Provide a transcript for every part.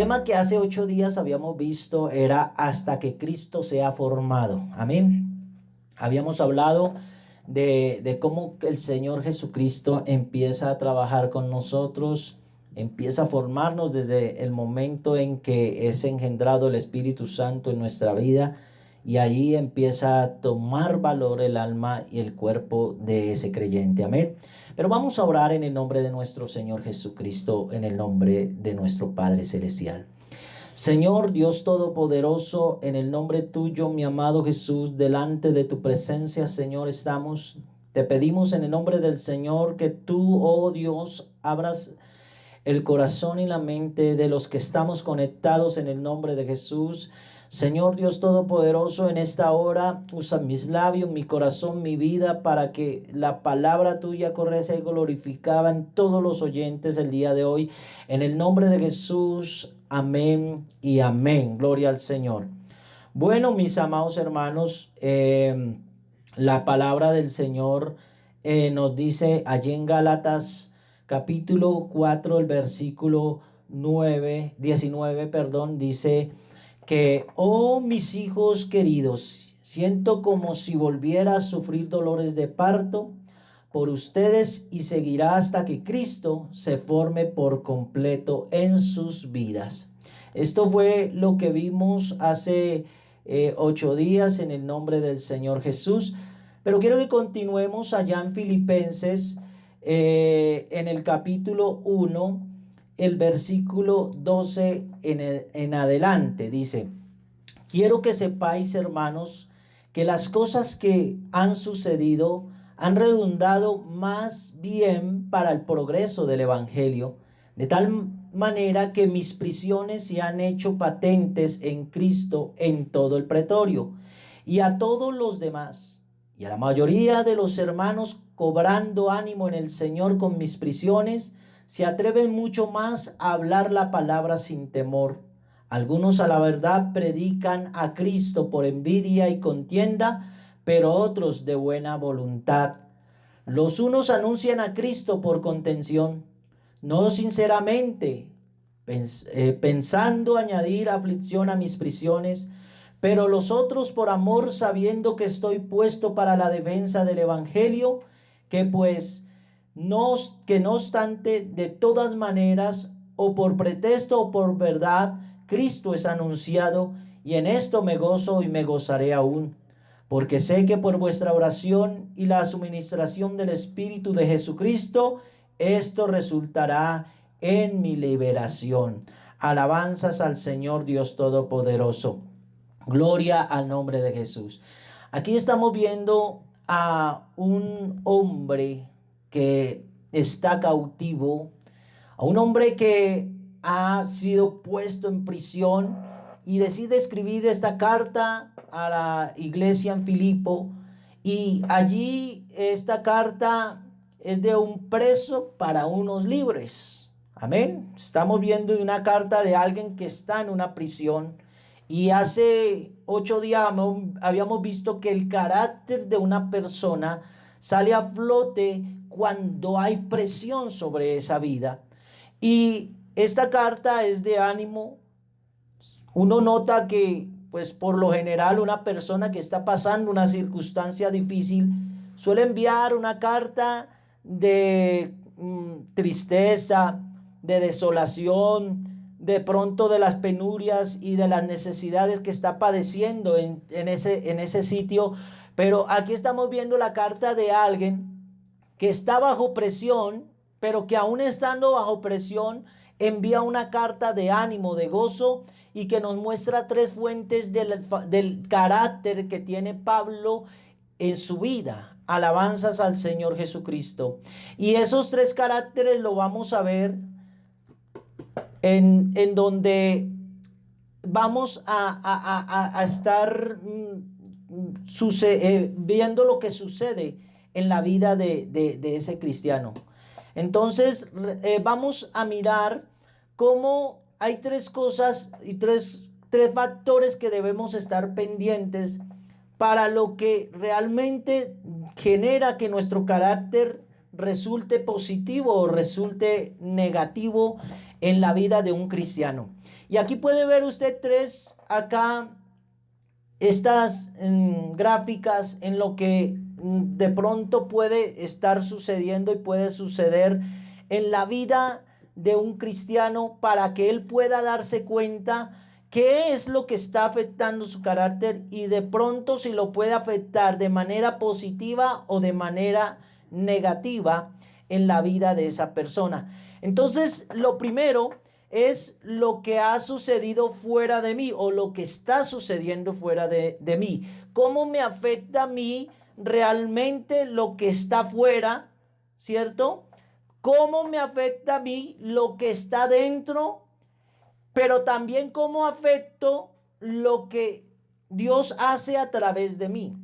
tema que hace 8 días habíamos visto era hasta que Cristo sea formado. Amén. Habíamos hablado de cómo el Señor Jesucristo empieza a trabajar con nosotros, empieza a formarnos desde el momento en que es engendrado el Espíritu Santo en nuestra vida, y ahí empieza a tomar valor el alma y el cuerpo de ese creyente. Amén. Pero vamos a orar en el nombre de nuestro Señor Jesucristo, en el nombre de nuestro Padre Celestial. Señor Dios Todopoderoso, en el nombre tuyo, mi amado Jesús, delante de tu presencia, Señor, estamos. Te pedimos en el nombre del Señor que tú, oh Dios, abras el corazón y la mente de los que estamos conectados en el nombre de Jesús. Señor Dios Todopoderoso, en esta hora usa mis labios, mi corazón, mi vida, para que la palabra tuya corriese y glorificada en todos los oyentes el día de hoy. En el nombre de Jesús, amén y amén. Gloria al Señor. Bueno, mis amados hermanos, la palabra del Señor nos dice allí en Gálatas capítulo 4, el versículo 19, dice que, oh mis hijos queridos, siento como si volviera a sufrir dolores de parto por ustedes y seguirá hasta que Cristo se forme por completo en sus vidas. Esto fue lo que vimos hace 8 días en el nombre del Señor Jesús. Pero quiero que continuemos allá en Filipenses, en el capítulo 1, el versículo 12 en adelante. Dice: quiero que sepáis, hermanos, que las cosas que han sucedido han redundado más bien para el progreso del Evangelio, de tal manera que mis prisiones se han hecho patentes en Cristo en todo el pretorio, y a todos los demás, y a la mayoría de los hermanos, cobrando ánimo en el Señor con mis prisiones, se atreven mucho más a hablar la palabra sin temor. Algunos a la verdad predican a Cristo por envidia y contienda, pero otros de buena voluntad. Los unos anuncian a Cristo por contención, no sinceramente, pensando añadir aflicción a mis prisiones, pero los otros por amor, sabiendo que estoy puesto para la defensa del Evangelio, que pues no obstante, de todas maneras, o por pretexto o por verdad, Cristo es anunciado, y en esto me gozo y me gozaré aún, porque sé que por vuestra oración y la suministración del Espíritu de Jesucristo, esto resultará en mi liberación. Alabanzas al Señor Dios Todopoderoso. Gloria al nombre de Jesús. Aquí estamos viendo a un hombre que está cautivo, a un hombre que ha sido puesto en prisión y decide escribir esta carta a la iglesia en Filipo, y allí esta carta es de un preso para unos libres. Amén. Estamos viendo una carta de alguien que está en una prisión, y hace 8 días habíamos visto que el carácter de una persona sale a flote cuando hay presión sobre esa vida. Y esta carta es de ánimo. Uno nota que, pues por lo general, una persona que está pasando una circunstancia difícil suele enviar una carta de tristeza, de desolación, de pronto de las penurias y de las necesidades que está padeciendo en ese sitio. Pero aquí estamos viendo la carta de alguien que está bajo presión, pero que aún estando bajo presión envía una carta de ánimo, de gozo, y que nos muestra tres fuentes del carácter que tiene Pablo en su vida. Alabanzas al Señor Jesucristo. Y esos tres caracteres lo vamos a ver en donde vamos a estar viendo lo que sucede en la vida de ese cristiano. Entonces vamos a mirar cómo hay tres cosas y tres factores que debemos estar pendientes para lo que realmente genera que nuestro carácter resulte positivo o resulte negativo en la vida de un cristiano. Y aquí puede ver usted estas gráficas en lo que de pronto puede estar sucediendo y puede suceder en la vida de un cristiano para que él pueda darse cuenta qué es lo que está afectando su carácter y de pronto si lo puede afectar de manera positiva o de manera negativa en la vida de esa persona. Entonces, lo primero es lo que ha sucedido fuera de mí o lo que está sucediendo fuera de mí. ¿Cómo me afecta a mí realmente lo que está fuera, cierto? ¿Cómo me afecta a mí lo que está dentro? Pero también cómo afecto lo que Dios hace a través de mí.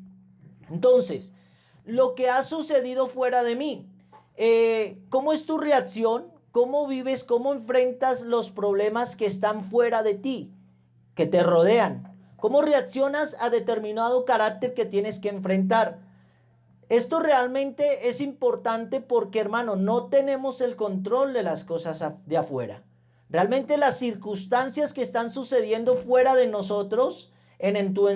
Entonces, lo que ha sucedido fuera de mí, ¿cómo es tu reacción? ¿Cómo vives? ¿Cómo enfrentas los problemas que están fuera de ti, que te rodean? ¿Cómo reaccionas a determinado carácter que tienes que enfrentar? Esto realmente es importante porque, hermano, no tenemos el control de las cosas de afuera. Realmente las circunstancias que están sucediendo fuera de nosotros, en tu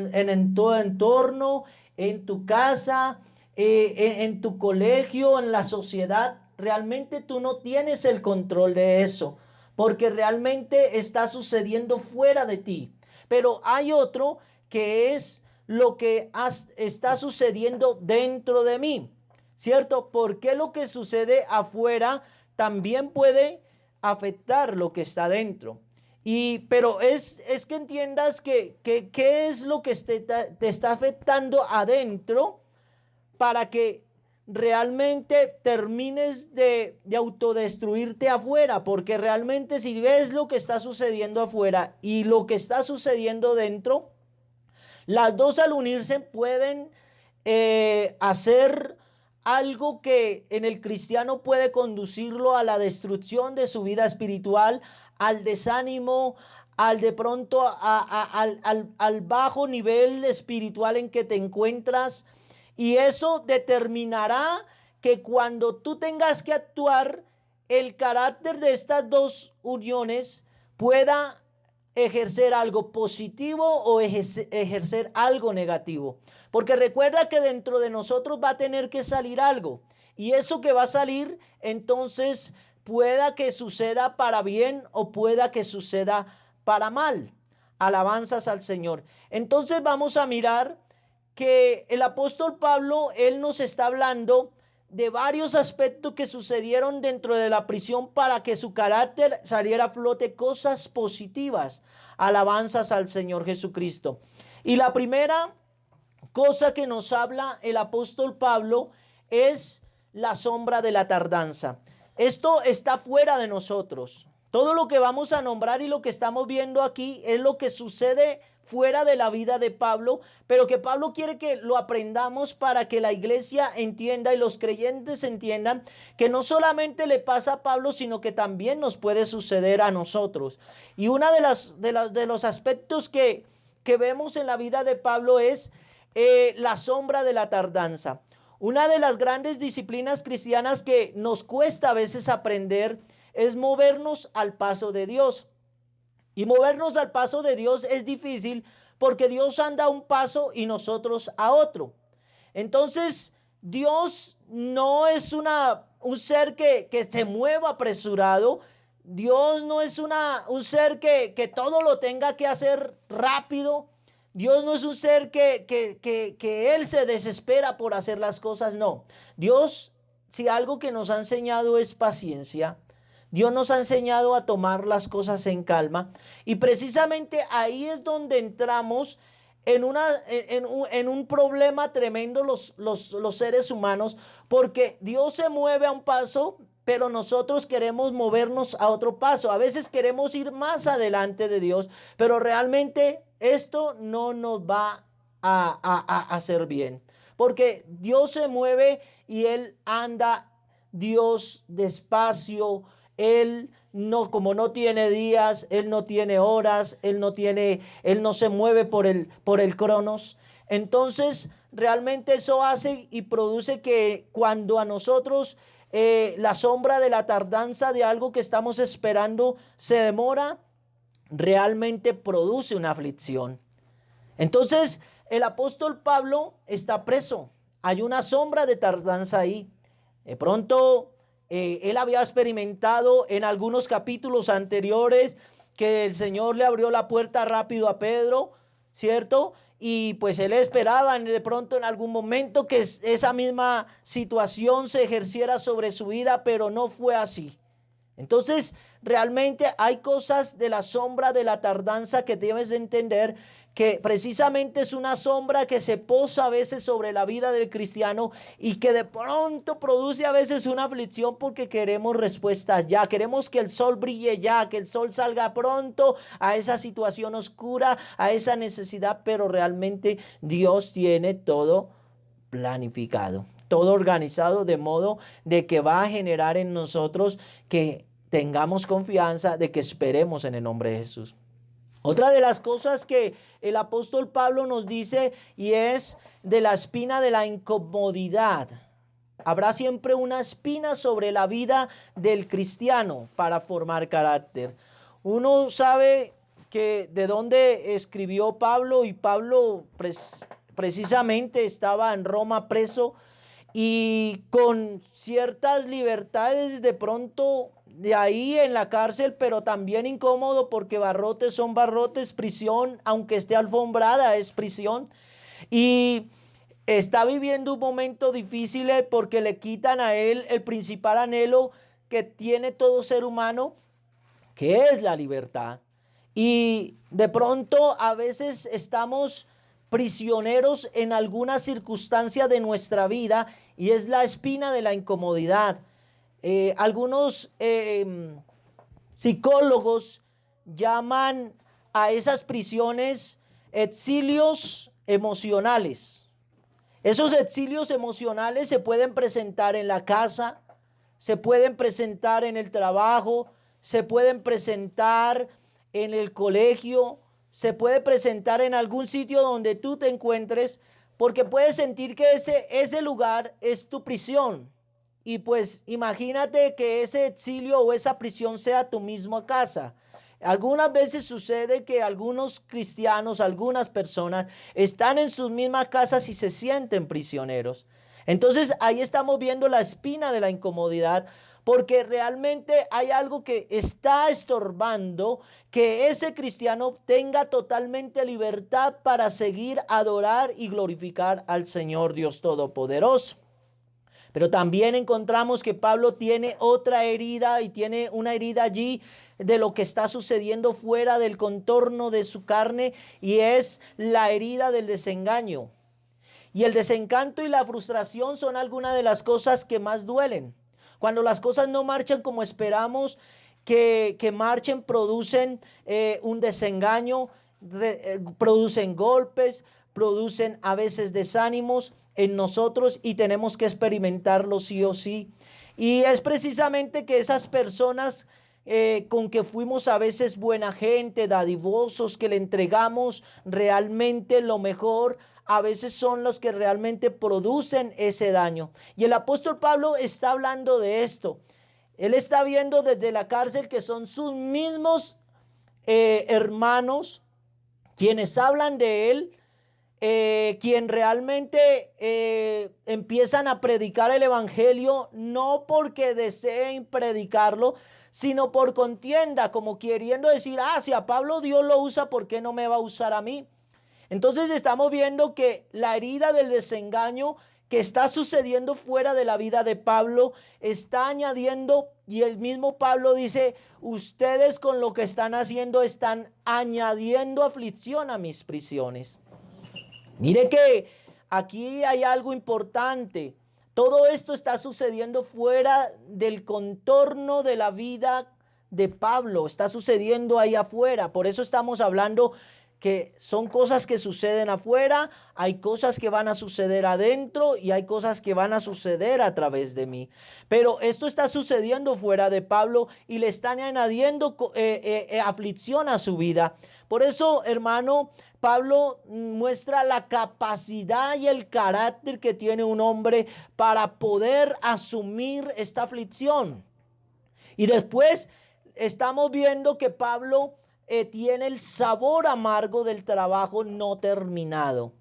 entorno, en tu casa, en tu colegio, en la sociedad, realmente tú no tienes el control de eso, porque realmente está sucediendo fuera de ti. Pero hay otro que es lo que está sucediendo dentro de mí, ¿cierto? Porque lo que sucede afuera también puede afectar lo que está dentro. Pero es que entiendas que qué es lo que te está afectando adentro para que realmente termines de autodestruirte afuera, porque realmente si ves lo que está sucediendo afuera y lo que está sucediendo dentro, las dos al unirse pueden hacer algo que en el cristiano puede conducirlo a la destrucción de su vida espiritual, al desánimo, al de pronto al bajo nivel espiritual en que te encuentras. Y eso determinará que cuando tú tengas que actuar, el carácter de estas dos uniones pueda ejercer algo positivo o ejercer algo negativo. Porque recuerda que dentro de nosotros va a tener que salir algo. Y eso que va a salir, entonces pueda que suceda para bien o pueda que suceda para mal. Alabanzas al Señor. Entonces vamos a mirar que el apóstol Pablo, él nos está hablando de varios aspectos que sucedieron dentro de la prisión para que su carácter saliera a flote, cosas positivas. Alabanzas al Señor Jesucristo. Y la primera cosa que nos habla el apóstol Pablo es la sombra de la tardanza. Esto está fuera de nosotros. Todo lo que vamos a nombrar y lo que estamos viendo aquí es lo que sucede fuera de la vida de Pablo, pero que Pablo quiere que lo aprendamos para que la iglesia entienda y los creyentes entiendan que no solamente le pasa a Pablo, sino que también nos puede suceder a nosotros. Y uno de los aspectos que vemos en la vida de Pablo es la sombra de la tardanza. Una de las grandes disciplinas cristianas que nos cuesta a veces aprender es movernos al paso de Dios. Y movernos al paso de Dios es difícil porque Dios anda a un paso y nosotros a otro. Entonces, Dios no es un ser que se mueva apresurado. Dios no es un ser que todo lo tenga que hacer rápido. Dios no es un ser que Él se desespera por hacer las cosas. No. Dios, si algo que nos ha enseñado es paciencia, Dios nos ha enseñado a tomar las cosas en calma, y precisamente ahí es donde entramos en un problema tremendo los seres humanos, porque Dios se mueve a un paso, pero nosotros queremos movernos a otro paso. A veces queremos ir más adelante de Dios, pero realmente esto no nos va a hacer bien, porque Dios se mueve y Él anda, Dios, despacio. Él no, como no tiene días, Él no tiene horas, Él no se mueve por el cronos. Entonces, realmente eso hace y produce que cuando a nosotros la sombra de la tardanza de algo que estamos esperando se demora, realmente produce una aflicción. Entonces, el apóstol Pablo está preso. Hay una sombra de tardanza ahí. De pronto, él había experimentado en algunos capítulos anteriores que el Señor le abrió la puerta rápido a Pedro, ¿cierto? Y pues él esperaba de pronto en algún momento que esa misma situación se ejerciera sobre su vida, pero no fue así. Entonces, realmente hay cosas de la sombra de la tardanza que debes de entender, que precisamente es una sombra que se posa a veces sobre la vida del cristiano y que de pronto produce a veces una aflicción porque queremos respuestas ya, queremos que el sol brille ya, que el sol salga pronto a esa situación oscura, a esa necesidad, pero realmente Dios tiene todo planificado, todo organizado de modo de que va a generar en nosotros que tengamos confianza, de que esperemos en el nombre de Jesús. Otra de las cosas que el apóstol Pablo nos dice y es de la espina de la incomodidad. Habrá siempre una espina sobre la vida del cristiano para formar carácter. Uno sabe que de dónde escribió Pablo, y Pablo precisamente estaba en Roma preso y con ciertas libertades de pronto de ahí en la cárcel, pero también incómodo porque barrotes son barrotes, prisión, aunque esté alfombrada, es prisión. Y está viviendo un momento difícil porque le quitan a él el principal anhelo que tiene todo ser humano, que es la libertad. Y de pronto a veces estamos prisioneros en alguna circunstancia de nuestra vida y es la espina de la incomodidad. Algunos psicólogos llaman a esas prisiones exilios emocionales. Esos exilios emocionales se pueden presentar en la casa, se pueden presentar en el trabajo, se pueden presentar en el colegio, se puede presentar en algún sitio donde tú te encuentres, porque puedes sentir que ese lugar es tu prisión. Y pues imagínate que ese exilio o esa prisión sea tu misma casa. Algunas veces sucede que algunos cristianos, algunas personas están en sus mismas casas y se sienten prisioneros. Entonces ahí estamos viendo la espina de la incomodidad, porque realmente hay algo que está estorbando que ese cristiano tenga totalmente libertad para seguir, adorar y glorificar al Señor Dios Todopoderoso. Pero también encontramos que Pablo tiene otra herida, y tiene una herida allí de lo que está sucediendo fuera del contorno de su carne, y es la herida del desengaño. Y el desencanto y la frustración son algunas de las cosas que más duelen. Cuando las cosas no marchan como esperamos que marchen, producen un desengaño, producen golpes, producen a veces desánimos en nosotros y tenemos que experimentarlo sí o sí. Y es precisamente que esas personas con que fuimos a veces buena gente, dadivosos, que le entregamos realmente lo mejor, a veces son los que realmente producen ese daño. Y el apóstol Pablo está hablando de esto. Él está viendo desde la cárcel que son sus mismos hermanos quienes hablan de él, quien realmente empiezan a predicar el evangelio, no porque deseen predicarlo, sino por contienda, como queriendo decir, si a Pablo Dios lo usa, ¿por qué no me va a usar a mí? Entonces estamos viendo que la herida del desengaño que está sucediendo fuera de la vida de Pablo está añadiendo, y el mismo Pablo dice, ustedes con lo que están haciendo están añadiendo aflicción a mis prisiones. Mire que aquí hay algo importante. Todo esto está sucediendo fuera del contorno de la vida de Pablo. Está sucediendo ahí afuera. Por eso estamos hablando que son cosas que suceden afuera, hay cosas que van a suceder adentro y hay cosas que van a suceder a través de mí. Pero esto está sucediendo fuera de Pablo y le están añadiendo aflicción a su vida. Por eso, hermano, Pablo muestra la capacidad y el carácter que tiene un hombre para poder asumir esta aflicción. Y después estamos viendo que Pablo tiene el sabor amargo del trabajo no terminado.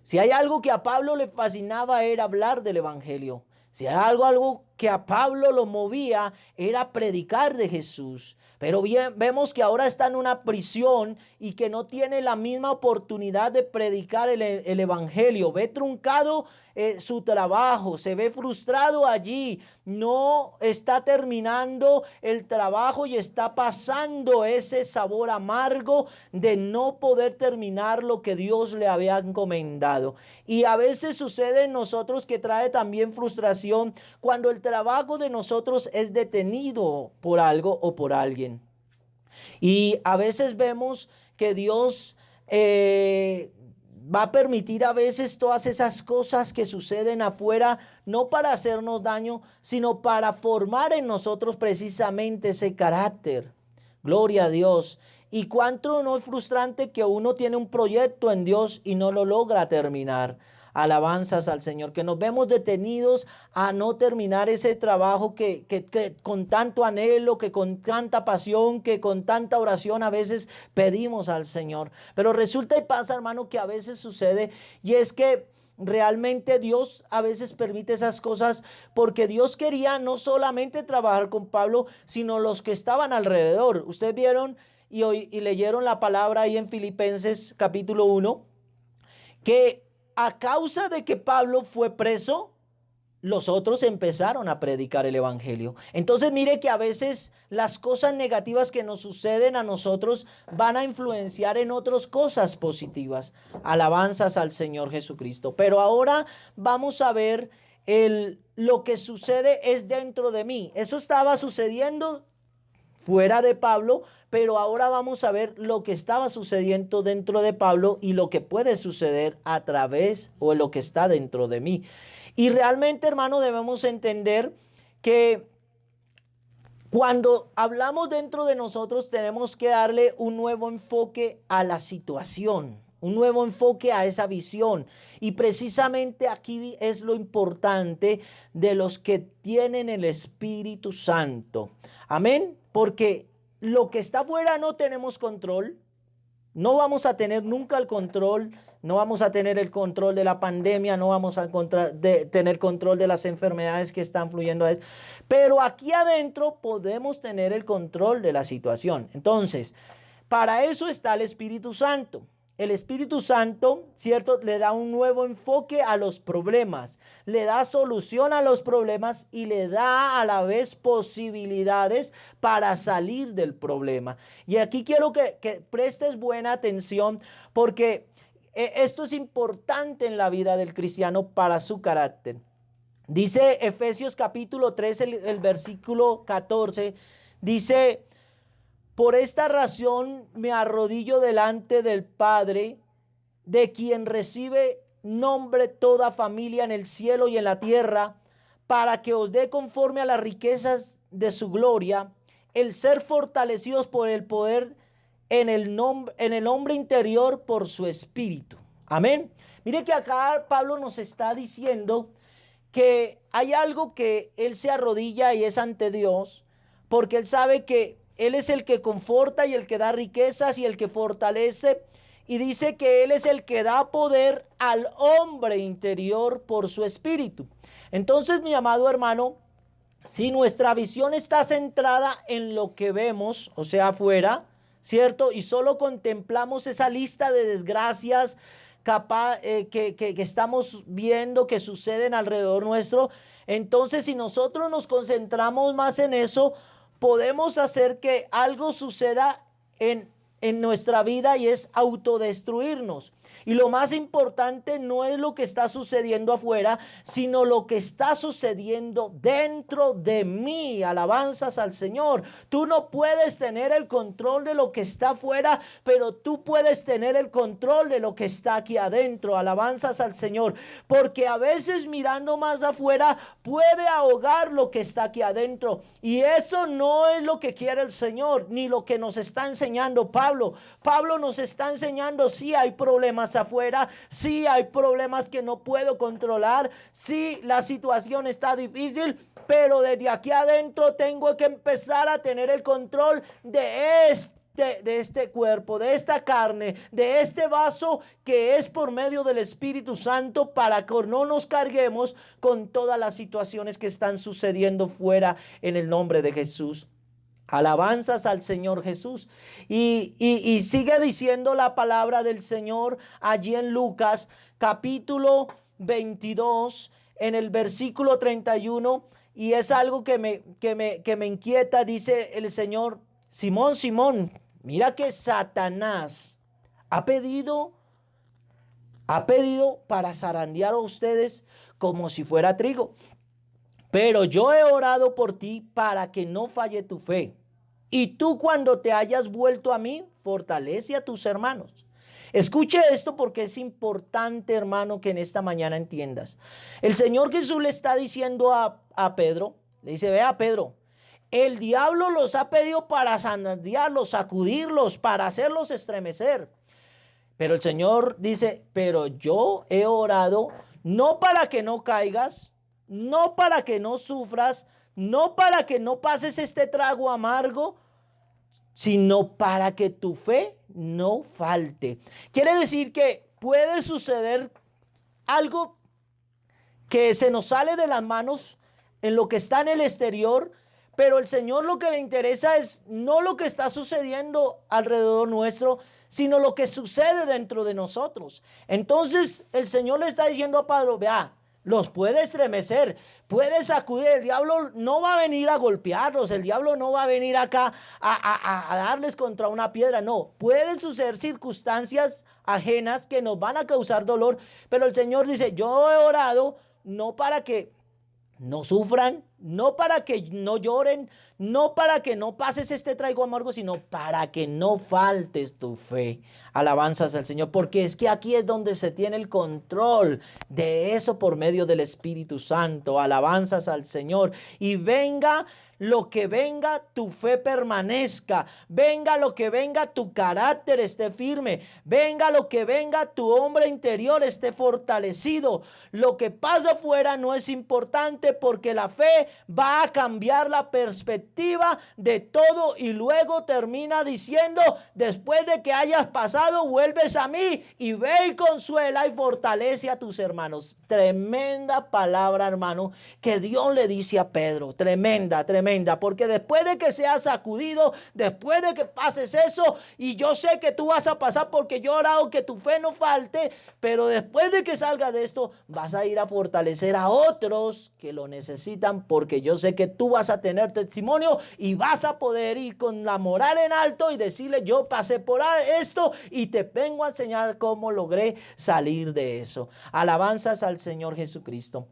Si hay algo que a Pablo le fascinaba era hablar del evangelio. Si hay algo que a Pablo lo movía era predicar de Jesús. Pero bien, vemos que ahora está en una prisión y que no tiene la misma oportunidad de predicar el evangelio. Ve truncado su trabajo, se ve frustrado allí, no está terminando el trabajo y está pasando ese sabor amargo de no poder terminar lo que Dios le había encomendado. Y a veces sucede en nosotros que trae también frustración cuando el trabajo de nosotros es detenido por algo o por alguien. Y a veces vemos que Dios va a permitir a veces todas esas cosas que suceden afuera, no para hacernos daño, sino para formar en nosotros precisamente ese carácter. Gloria a Dios. Y cuánto no es frustrante que uno tiene un proyecto en Dios y no lo logra terminar. Alabanzas al Señor, que nos vemos detenidos a no terminar ese trabajo que con tanto anhelo, que con tanta pasión, que con tanta oración a veces pedimos al Señor. Pero resulta y pasa, hermano, que a veces sucede, y es que realmente Dios a veces permite esas cosas porque Dios quería no solamente trabajar con Pablo, sino los que estaban alrededor. Ustedes vieron y leyeron la palabra ahí en Filipenses capítulo 1, que a causa de que Pablo fue preso, los otros empezaron a predicar el evangelio. Entonces mire que a veces las cosas negativas que nos suceden a nosotros van a influenciar en otras cosas positivas. Alabanzas al Señor Jesucristo. Pero ahora vamos a ver lo que sucede es dentro de mí. Eso estaba sucediendo fuera de Pablo, pero ahora vamos a ver lo que estaba sucediendo dentro de Pablo y lo que puede suceder a través o lo que está dentro de mí. Y realmente, hermano, debemos entender que cuando hablamos dentro de nosotros tenemos que darle un nuevo enfoque a la situación, un nuevo enfoque a esa visión. Y precisamente aquí es lo importante de los que tienen el Espíritu Santo. Amén. Porque lo que está afuera no tenemos control. No vamos a tener nunca el control, no vamos a tener el control de la pandemia, no vamos a tener control de las enfermedades que están fluyendo. Pero aquí adentro podemos tener el control de la situación. Entonces, para eso está el Espíritu Santo. El Espíritu Santo, ¿cierto?, le da un nuevo enfoque a los problemas, le da solución a los problemas y le da a la vez posibilidades para salir del problema. Y aquí quiero que prestes buena atención porque esto es importante en la vida del cristiano para su carácter. Dice Efesios capítulo 3, el versículo 14, dice: por esta razón me arrodillo delante del Padre, de quien recibe nombre toda familia en el cielo y en la tierra, para que os dé conforme a las riquezas de su gloria, el ser fortalecidos por el poder en el hombre interior por su espíritu. Amén. Mire que acá Pablo nos está diciendo que hay algo que él se arrodilla y es ante Dios, porque él sabe que Él es el que conforta y el que da riquezas y el que fortalece. Y dice que Él es el que da poder al hombre interior por su espíritu. Entonces, mi amado hermano, si nuestra visión está centrada en lo que vemos, o sea, afuera, ¿cierto? Y solo contemplamos esa lista de desgracias que estamos viendo que suceden alrededor nuestro, entonces si nosotros nos concentramos más en eso, podemos hacer que algo suceda en en nuestra vida y es autodestruirnos. Y lo más importante no es lo que está sucediendo afuera, sino lo que está sucediendo dentro de mí. Alabanzas al Señor. Tú no puedes tener el control de lo que está afuera, pero tú puedes tener el control de lo que está aquí adentro. Alabanzas al Señor. Porque a veces mirando más afuera puede ahogar lo que está aquí adentro. Y eso no es lo que quiere el Señor, ni lo que nos está enseñando Pablo. Pablo nos está enseñando, sí hay problemas afuera, sí hay problemas que no puedo controlar, sí la situación está difícil, pero desde aquí adentro tengo que empezar a tener el control de este cuerpo, de esta carne, de este vaso que es por medio del Espíritu Santo, para que no nos carguemos con todas las situaciones que están sucediendo fuera, en el nombre de Jesús. Alabanzas al Señor Jesús. Y sigue diciendo la palabra del Señor allí en Lucas capítulo 22 en el versículo 31, y es algo que me inquieta. Dice el Señor: Simón, Simón, mira que Satanás ha pedido para zarandear a ustedes como si fuera trigo. Pero yo he orado por ti para que no falle tu fe. Y tú, cuando te hayas vuelto a mí, fortalece a tus hermanos. Escuche esto porque es importante, hermano, que en esta mañana entiendas. El Señor Jesús le está diciendo a Pedro, le dice: vea, Pedro, el diablo los ha pedido para zarandearlos, sacudirlos, para hacerlos estremecer. Pero el Señor dice: pero yo he orado no para que no caigas, no para que no sufras, no para que no pases este trago amargo, sino para que tu fe no falte. Quiere decir que puede suceder algo que se nos sale de las manos en lo que está en el exterior, pero el Señor lo que le interesa es no lo que está sucediendo alrededor nuestro, sino lo que sucede dentro de nosotros. Entonces el Señor le está diciendo a Pablo: vea, los puede estremecer, puede sacudir. El diablo no va a venir a golpearlos, el diablo no va a venir acá a darles contra una piedra. No, pueden suceder circunstancias ajenas que nos van a causar dolor, pero el Señor dice: yo he orado no para que no sufran, no para que no lloren, no para que no pases este trago amargo, sino para que no faltes tu fe. Alabanzas al Señor, porque es que aquí es donde se tiene el control de eso por medio del Espíritu Santo. Alabanzas al Señor. Y venga lo que venga, tu fe permanezca. Venga lo que venga, tu carácter esté firme. Venga lo que venga, tu hombre interior esté fortalecido. Lo que pasa afuera no es importante, porque la fe va a cambiar la perspectiva de todo. Y luego termina diciendo: después de que hayas pasado, vuelves a mí y ve y consuela y fortalece a tus hermanos. Tremenda palabra, hermano, que Dios le dice a Pedro. Tremenda, tremenda, porque después de que seas sacudido, después de que pases eso, y yo sé que tú vas a pasar, porque yo he orado que tu fe no falte, pero después de que salga de esto, vas a ir a fortalecer a otros que lo necesitan, porque yo sé que tú vas a tener testimonio y vas a poder ir con la moral en alto y decirle: yo pasé por esto y te vengo a enseñar cómo logré salir de eso. Alabanzas al Señor Jesucristo.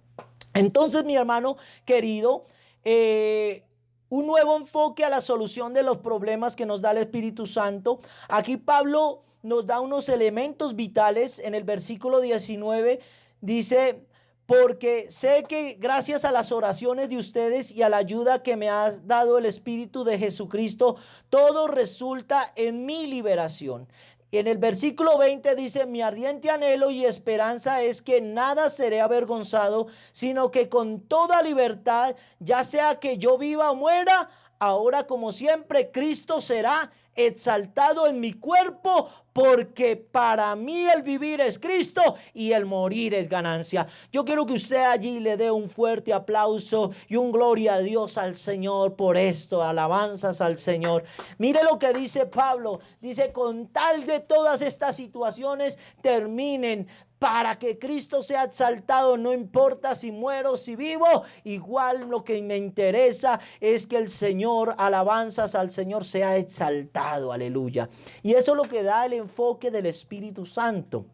Entonces, mi hermano querido, un nuevo enfoque a la solución de los problemas que nos da el Espíritu Santo. Aquí Pablo nos da unos elementos vitales. En el versículo 19 dice: porque sé que gracias a las oraciones de ustedes y a la ayuda que me ha dado el Espíritu de Jesucristo, todo resulta en mi liberación. En el versículo 20 dice: mi ardiente anhelo y esperanza es que nada seré avergonzado, sino que con toda libertad, ya sea que yo viva o muera, ahora como siempre, Cristo será exaltado en mi cuerpo, porque para mí el vivir es Cristo y el morir es ganancia. Yo quiero que usted allí le dé un fuerte aplauso y un gloria a Dios, al Señor, por esto. Alabanzas al Señor. Mire lo que dice Pablo. Dice: con tal de todas estas situaciones terminen, para que Cristo sea exaltado. No importa si muero, si vivo, igual lo que me interesa es que el Señor, alabanzas al Señor, sea exaltado. Aleluya. Y eso es lo que da el enfoque del Espíritu Santo.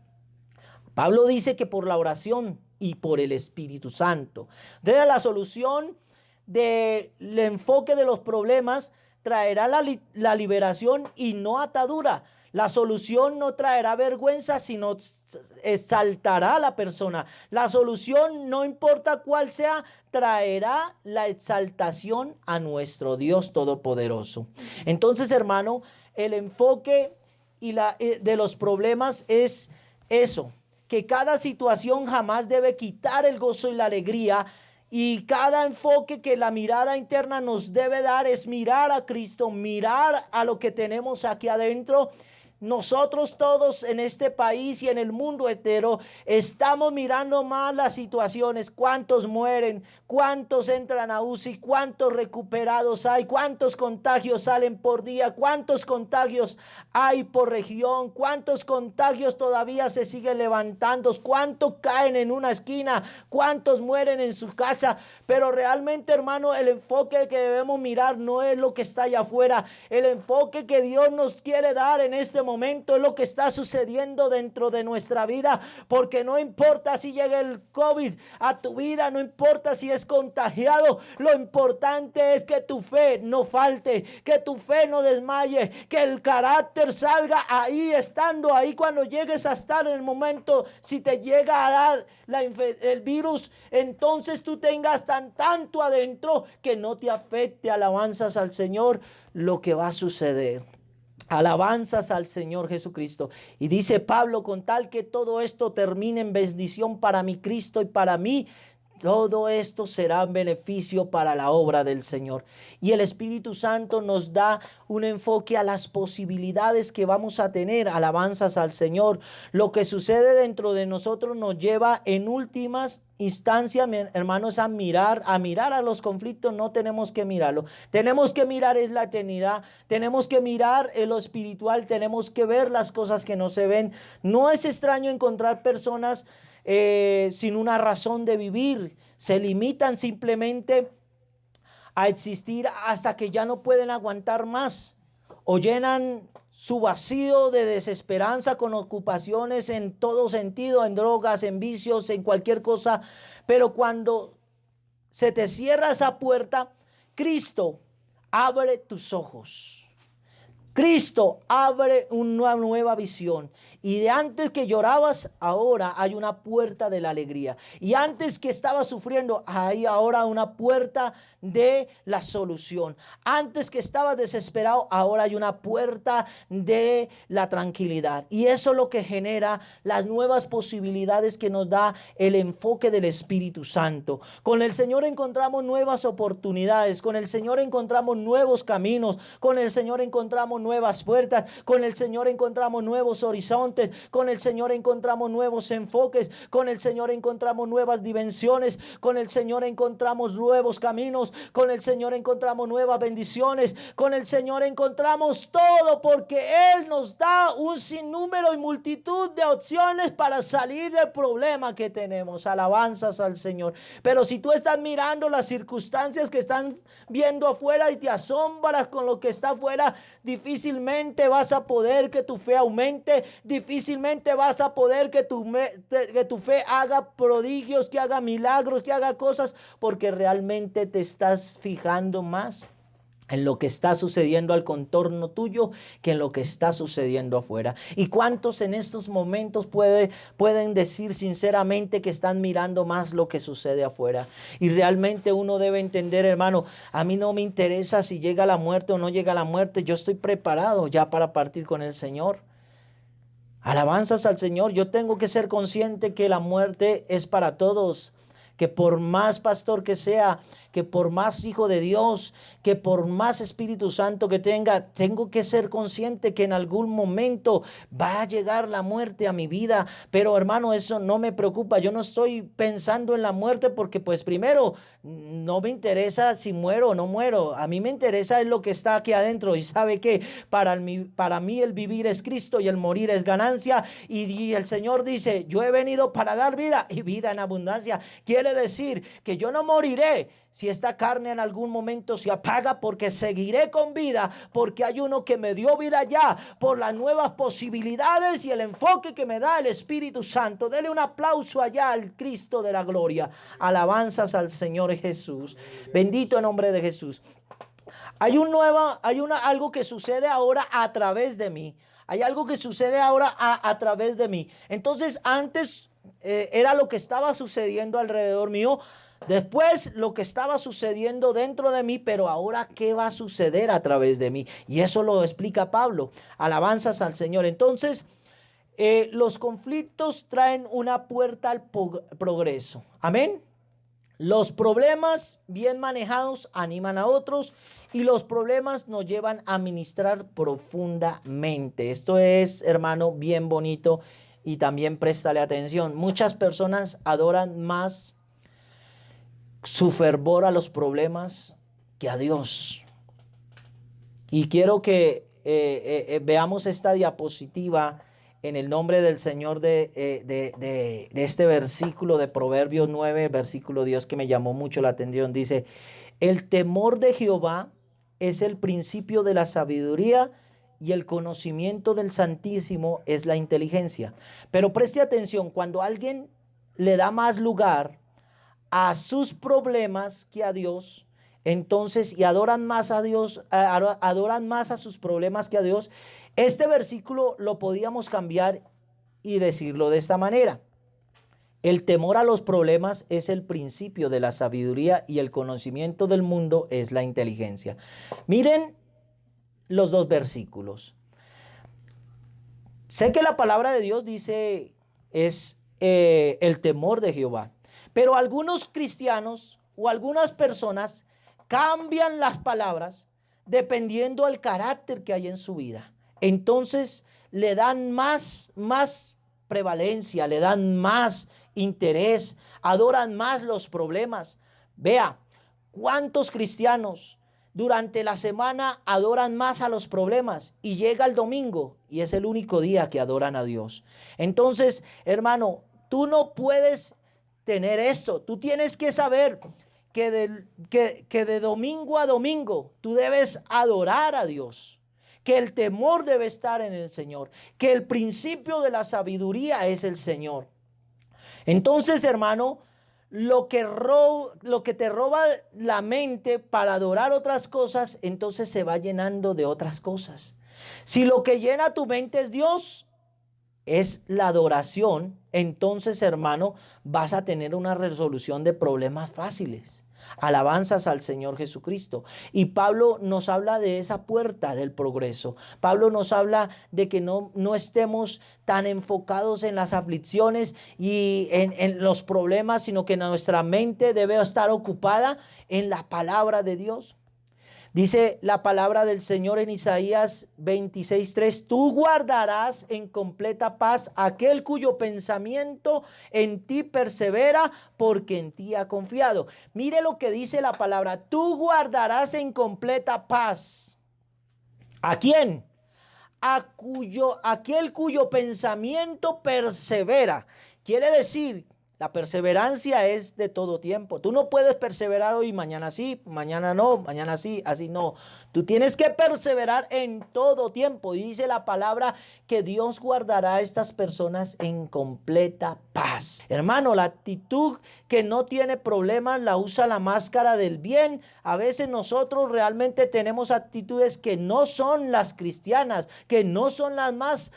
Pablo dice que por la oración y por el Espíritu Santo. Entonces la solución del enfoque de los problemas traerá la liberación y no atadura. La solución no traerá vergüenza, sino exaltará a la persona. La solución, no importa cuál sea, traerá la exaltación a nuestro Dios Todopoderoso. Entonces, hermano, el enfoque de los problemas es eso, que cada situación jamás debe quitar el gozo y la alegría. Y cada enfoque que la mirada interna nos debe dar es mirar a Cristo, mirar a lo que tenemos aquí adentro. Nosotros todos en este país y en el mundo entero estamos mirando más las situaciones, cuántos mueren, cuántos entran a UCI, cuántos recuperados hay, cuántos contagios salen por día, cuántos contagios hay por región, cuántos contagios todavía se siguen levantando, cuántos caen en una esquina, cuántos mueren en su casa. Pero realmente, hermano, el enfoque que debemos mirar no es lo que está allá afuera. El enfoque que Dios nos quiere dar en este momento es lo que está sucediendo dentro de nuestra vida, porque no importa si llega el COVID a tu vida, no importa si es contagiado, lo importante es que tu fe no falte, que tu fe no desmaye, que el carácter salga ahí, estando ahí cuando llegues a estar en el momento. Si te llega a dar el virus, entonces tú tengas tanto adentro que no te afecte. Alabanzas al Señor lo que va a suceder. Alabanzas al Señor Jesucristo. Y dice Pablo, con tal que todo esto termine en bendición para mi Cristo y para mí, todo esto será beneficio para la obra del Señor. Y el Espíritu Santo nos da un enfoque a las posibilidades que vamos a tener. Alabanzas al Señor. Lo que sucede dentro de nosotros nos lleva en últimas instancias, hermanos, a mirar a los conflictos. No tenemos que mirarlo. Tenemos que mirar es la eternidad. Tenemos que mirar en lo espiritual. Tenemos que ver las cosas que no se ven. No es extraño encontrar personas sin una razón de vivir. Se limitan simplemente a existir hasta que ya no pueden aguantar más, o llenan su vacío de desesperanza con ocupaciones en todo sentido, en drogas, en vicios, en cualquier cosa. Pero cuando se te cierra esa puerta, Cristo abre tus ojos. Cristo abre una nueva visión. Y de antes que llorabas, ahora hay una puerta de la alegría. Y antes que estabas sufriendo, hay ahora una puerta de la solución. Antes que estabas desesperado, ahora hay una puerta de la tranquilidad. Y eso es lo que genera las nuevas posibilidades que nos da el enfoque del Espíritu Santo. Con el Señor encontramos nuevas oportunidades. Con el Señor encontramos nuevos caminos. Con el Señor encontramos nuevas puertas. Con el Señor encontramos nuevos horizontes. Con el Señor encontramos nuevos enfoques. Con el Señor encontramos nuevas dimensiones. Con el Señor encontramos nuevos caminos. Con el Señor encontramos nuevas bendiciones. Con el Señor encontramos todo, porque Él nos da un sinnúmero y multitud de opciones para salir del problema que tenemos. Alabanzas al Señor. Pero si tú estás mirando las circunstancias que están viendo afuera y te asombras con lo que está afuera, difícilmente vas a poder que tu fe aumente. Difícilmente vas a poder que tu fe haga prodigios, que haga milagros, que haga cosas, porque realmente te estás fijando más en lo que está sucediendo al contorno tuyo que en lo que está sucediendo afuera. ¿Y cuántos en estos momentos pueden decir sinceramente que están mirando más lo que sucede afuera? Y realmente uno debe entender, hermano, a mí no me interesa si llega la muerte o no llega la muerte. Yo estoy preparado ya para partir con el Señor. Alabanzas al Señor. Yo tengo que ser consciente que la muerte es para todos. Que por más pastor que sea, que por más hijo de Dios, que por más Espíritu Santo que tenga, tengo que ser consciente que en algún momento va a llegar la muerte a mi vida. Pero hermano, eso no me preocupa. Yo no estoy pensando en la muerte porque pues primero no me interesa si muero o no muero. A mí me interesa es lo que está aquí adentro. Y sabe que para mí el vivir es Cristo y el morir es ganancia. Y el Señor dice, yo he venido para dar vida y vida en abundancia. Quiere decir que yo no moriré si esta carne en algún momento se apaga, porque seguiré con vida, porque hay uno que me dio vida ya, por las nuevas posibilidades y el enfoque que me da el Espíritu Santo. Dele un aplauso allá al Cristo de la gloria. Alabanzas al Señor Jesús. Bendito el nombre de Jesús. Algo que sucede ahora a través de mí. Hay algo que sucede ahora a través de mí. Entonces antes era lo que estaba sucediendo alrededor mío. Después lo que estaba sucediendo dentro de mí, pero ahora qué va a suceder a través de mí. Y eso lo explica Pablo. Alabanzas al Señor. Entonces los conflictos traen una puerta al progreso. Amén. Los problemas bien manejados animan a otros y los problemas nos llevan a ministrar profundamente. Esto es, hermano, bien bonito y también préstale atención. Muchas personas adoran más su fervor a los problemas que a Dios. Y quiero que veamos esta diapositiva en el nombre del Señor de este versículo de Proverbios 9, versículo 10, que me llamó mucho la atención. Dice, el temor de Jehová es el principio de la sabiduría y el conocimiento del Santísimo es la inteligencia. Pero preste atención, cuando alguien le da más lugar a sus problemas que a Dios, entonces, y adoran más a Dios, adoran más a sus problemas que a Dios, este versículo lo podíamos cambiar y decirlo de esta manera. El temor a los problemas es el principio de la sabiduría y el conocimiento del mundo es la inteligencia. Miren los dos versículos. Sé que la palabra de Dios dice es el temor de Jehová, pero algunos cristianos o algunas personas cambian las palabras dependiendo del carácter que hay en su vida. Entonces le dan más prevalencia, le dan más interés, adoran más los problemas. Vea, ¿cuántos cristianos durante la semana adoran más a los problemas y llega el domingo y es el único día que adoran a Dios? Entonces, hermano, tú no puedes tener esto. Tú tienes que saber que de domingo a domingo tú debes adorar a Dios, que el temor debe estar en el Señor, que el principio de la sabiduría es el Señor. Entonces, hermano, lo que te roba la mente para adorar otras cosas, entonces se va llenando de otras cosas. Si lo que llena tu mente es Dios, es la adoración, entonces, hermano, vas a tener una resolución de problemas fáciles. Alabanzas al Señor Jesucristo. Y Pablo nos habla de esa puerta del progreso. Pablo nos habla de que no estemos tan enfocados en las aflicciones y en los problemas, sino que nuestra mente debe estar ocupada en la palabra de Dios. Dice la palabra del Señor en Isaías 26:3, tú guardarás en completa paz aquel cuyo pensamiento en ti persevera, porque en ti ha confiado. Mire lo que dice la palabra, tú guardarás en completa paz. ¿A quién? Aquel cuyo pensamiento persevera. Quiere decir, la perseverancia es de todo tiempo. Tú no puedes perseverar hoy, mañana sí, mañana no, mañana sí, así no. Tú tienes que perseverar en todo tiempo. Y dice la palabra que Dios guardará a estas personas en completa paz. Hermano, la actitud que no tiene problemas la usa la máscara del bien. A veces nosotros realmente tenemos actitudes que no son las cristianas, que no son las más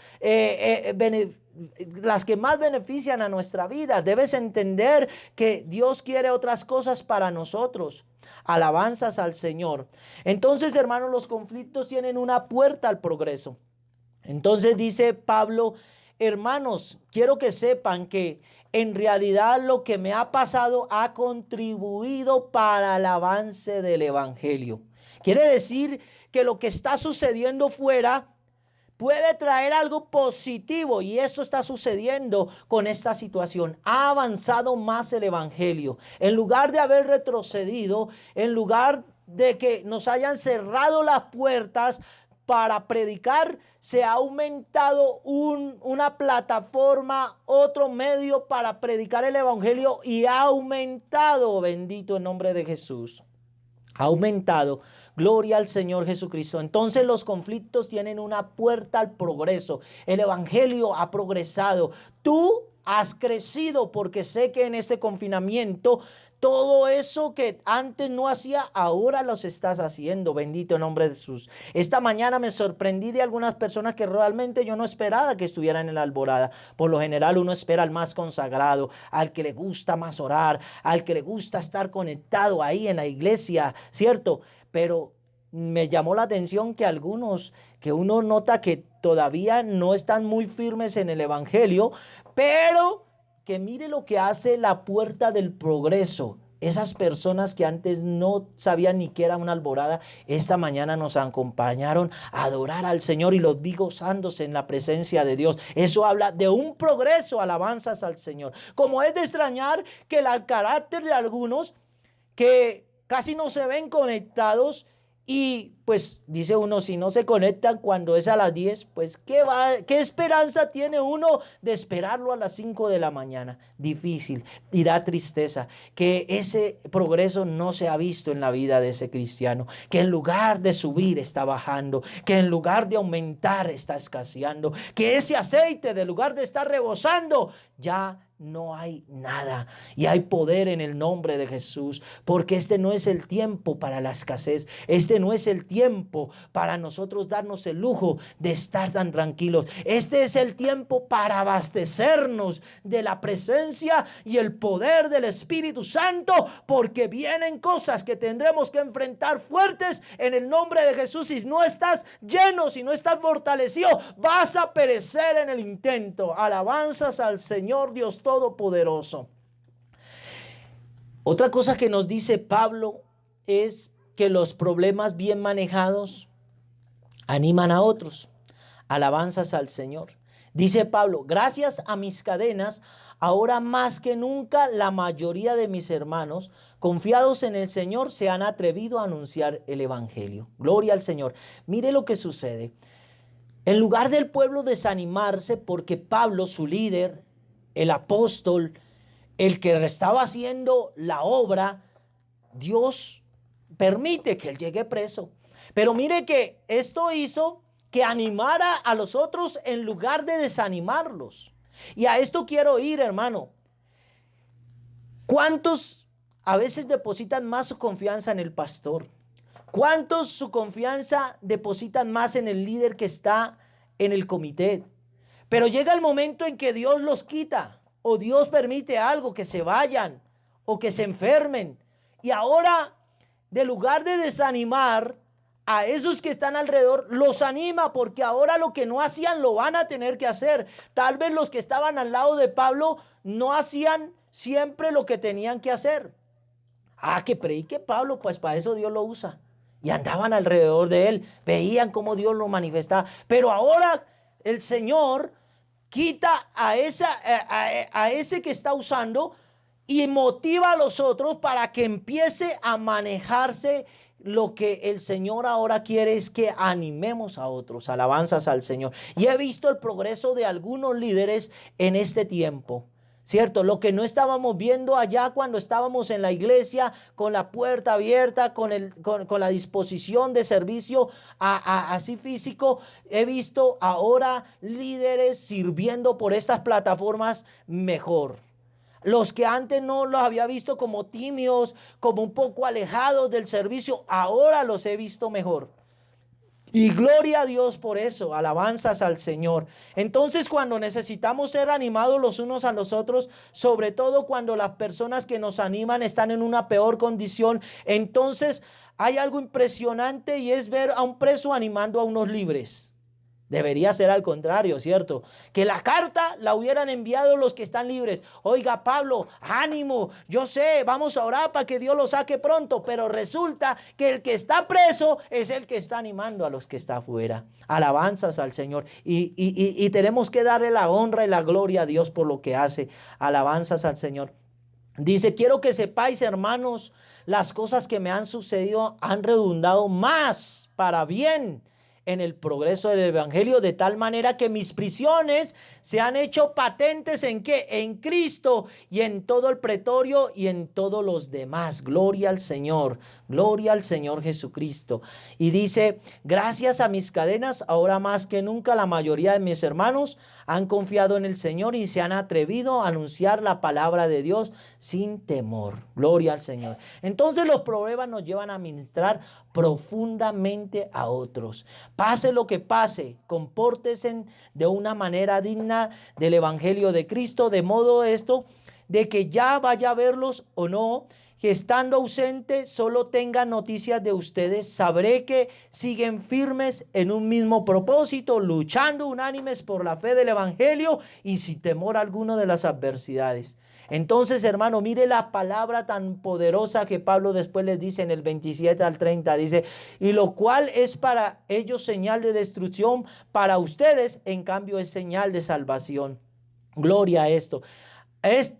las que más benefician a nuestra vida. Debes entender que Dios quiere otras cosas para nosotros. Alabanzas al Señor. Entonces, hermanos, los conflictos tienen una puerta al progreso. Entonces dice Pablo hermanos, quiero que sepan que en realidad lo que me ha pasado ha contribuido para el avance del evangelio. Quiere decir que lo que está sucediendo fuera puede traer algo positivo, y eso está sucediendo con esta situación. Ha avanzado más el evangelio. En lugar de haber retrocedido, en lugar de que nos hayan cerrado las puertas para predicar, se ha aumentado una plataforma, otro medio para predicar el evangelio, y ha aumentado, bendito el nombre de Jesús. Ha aumentado. Gloria al Señor Jesucristo. Entonces los conflictos tienen una puerta al progreso. El evangelio ha progresado. Tú has crecido, porque sé que en este confinamiento todo eso que antes no hacía, ahora los estás haciendo. Bendito el nombre de Jesús. Esta mañana me sorprendí de algunas personas que realmente yo no esperaba que estuvieran en la alborada. Por lo general uno espera al más consagrado, al que le gusta más orar, al que le gusta estar conectado ahí en la iglesia, ¿cierto? Pero me llamó la atención que algunos, que uno nota que todavía no están muy firmes en el evangelio, pero que mire lo que hace la puerta del progreso. Esas personas que antes no sabían ni qué era una alborada, esta mañana nos acompañaron a adorar al Señor, y los vi gozándose en la presencia de Dios. Eso habla de un progreso, alabanzas al Señor. Como es de extrañar que el carácter de algunos que casi no se ven conectados, y pues dice uno, si no se conectan cuando es a las 10, pues ¿qué esperanza tiene uno de esperarlo a las 5 de la mañana? Difícil, y da tristeza que ese progreso no se ha visto en la vida de ese cristiano, que en lugar de subir está bajando, que en lugar de aumentar está escaseando, que ese aceite, de lugar de estar rebosando, ya no hay nada. Y hay poder en el nombre de Jesús, porque este no es el tiempo para la escasez. Este no es el tiempo para nosotros darnos el lujo de estar tan tranquilos. Este es el tiempo para abastecernos de la presencia y el poder del Espíritu Santo, porque vienen cosas que tendremos que enfrentar fuertes en el nombre de Jesús. Si no estás lleno, si no estás fortalecido, vas a perecer en el intento. Alabanzas al Señor Dios Todopoderoso. Otra cosa que nos dice Pablo es que los problemas bien manejados animan a otros. Alabanzas al Señor. Dice Pablo, gracias a mis cadenas, ahora más que nunca la mayoría de mis hermanos, confiados en el Señor, se han atrevido a anunciar el evangelio. Gloria al Señor. Mire lo que sucede. En lugar del pueblo desanimarse porque Pablo, su líder, el apóstol, el que estaba haciendo la obra, Dios permite que él llegue preso. Pero mire que esto hizo que animara a los otros en lugar de desanimarlos. Y a esto quiero ir, hermano. ¿Cuántos a veces depositan más su confianza en el pastor? ¿Cuántos su confianza depositan más en el líder que está en el comité? Pero llega el momento en que Dios los quita, o Dios permite algo, que se vayan o que se enfermen. Y ahora, de lugar de desanimar a esos que están alrededor, los anima, porque ahora lo que no hacían lo van a tener que hacer. Tal vez los que estaban al lado de Pablo no hacían siempre lo que tenían que hacer. Que predique Pablo, pues para eso Dios lo usa. Y andaban alrededor de él, veían cómo Dios lo manifestaba. Pero ahora el Señor quita a ese que está usando y motiva a los otros para que empiece a manejarse. Lo que el Señor ahora quiere es que animemos a otros. Alabanzas al Señor. Y he visto el progreso de algunos líderes en este tiempo. ¿Cierto? Lo que no estábamos viendo allá cuando estábamos en la iglesia con la puerta abierta, con la disposición de servicio así físico. He visto ahora líderes sirviendo por estas plataformas mejor. Los que antes no los había visto como tímidos, como un poco alejados del servicio, ahora los he visto mejor. Y gloria a Dios por eso, alabanzas al Señor. Entonces, cuando necesitamos ser animados los unos a los otros, sobre todo cuando las personas que nos animan están en una peor condición, entonces hay algo impresionante, y es ver a un preso animando a unos libres. Debería ser al contrario, ¿cierto? Que la carta la hubieran enviado los que están libres. Oiga, Pablo, ánimo, yo sé, vamos a orar para que Dios lo saque pronto, pero resulta que el que está preso es el que está animando a los que está afuera. Alabanzas al Señor. Y tenemos que darle la honra y la gloria a Dios por lo que hace. Alabanzas al Señor. Dice, quiero que sepáis, hermanos, las cosas que me han sucedido han redundado más para bien en el progreso del evangelio, de tal manera que mis prisiones se han hecho patentes ¿en qué? En Cristo y en todo el pretorio y en todos los demás. Gloria al Señor Jesucristo. Y dice, gracias a mis cadenas, ahora más que nunca la mayoría de mis hermanos han confiado en el Señor y se han atrevido a anunciar la palabra de Dios sin temor. Gloria al Señor. Entonces los problemas nos llevan a ministrar profundamente a otros. Pase lo que pase, compórtense de una manera digna del evangelio de Cristo, de modo esto de que ya vaya a verlos o no, que estando ausente solo tenga noticias de ustedes, sabré que siguen firmes en un mismo propósito, luchando unánimes por la fe del evangelio y sin temor alguno de las adversidades. Entonces, hermano, mire la palabra tan poderosa que Pablo después les dice en el 27 al 30, dice, y lo cual es para ellos señal de destrucción, para ustedes, en cambio, es señal de salvación. Gloria a esto.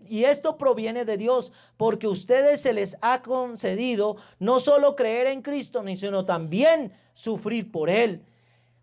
Y esto proviene de Dios, porque a ustedes se les ha concedido no solo creer en Cristo, sino también sufrir por Él,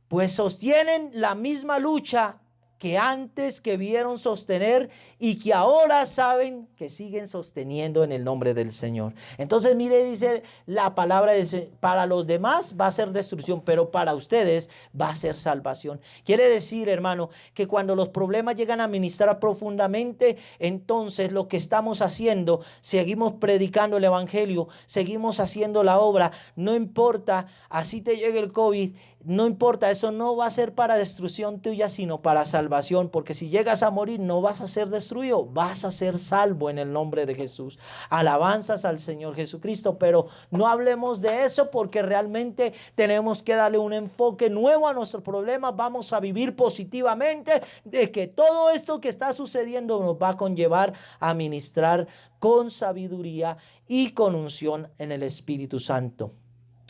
pues sostienen la misma lucha que antes que vieron sostener y que ahora saben que siguen sosteniendo en el nombre del Señor. Entonces mire, dice la palabra, para los demás va a ser destrucción, pero para ustedes va a ser salvación. Quiere decir, hermano, que cuando los problemas llegan a ministrar profundamente, entonces lo que estamos haciendo, seguimos predicando el evangelio, seguimos haciendo la obra, no importa, así te llegue el COVID, no importa, eso no va a ser para destrucción tuya, sino para salvación, porque si llegas a morir no vas a ser destruido, vas a ser salvo en el nombre de Jesús. Alabanzas al Señor Jesucristo, pero no hablemos de eso porque realmente tenemos que darle un enfoque nuevo a nuestros problemas. Vamos a vivir positivamente de que todo esto que está sucediendo nos va a conllevar a ministrar con sabiduría y con unción en el Espíritu Santo.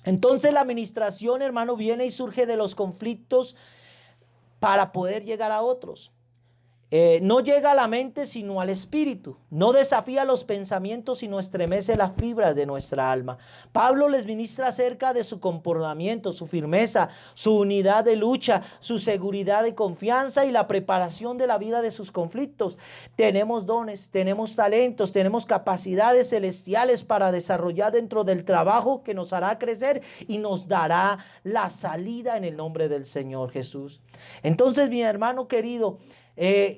Entonces la administración, hermano, viene y surge de los conflictos para poder llegar a otros. No llega a la mente sino al espíritu, no desafía los pensamientos sino estremece las fibras de nuestra alma. Pablo les ministra acerca de su comportamiento, su firmeza, su unidad de lucha, su seguridad de confianza y la preparación de la vida de sus conflictos. Tenemos dones, tenemos talentos, tenemos capacidades celestiales para desarrollar dentro del trabajo que nos hará crecer y nos dará la salida en el nombre del Señor Jesús. Entonces, mi hermano querido,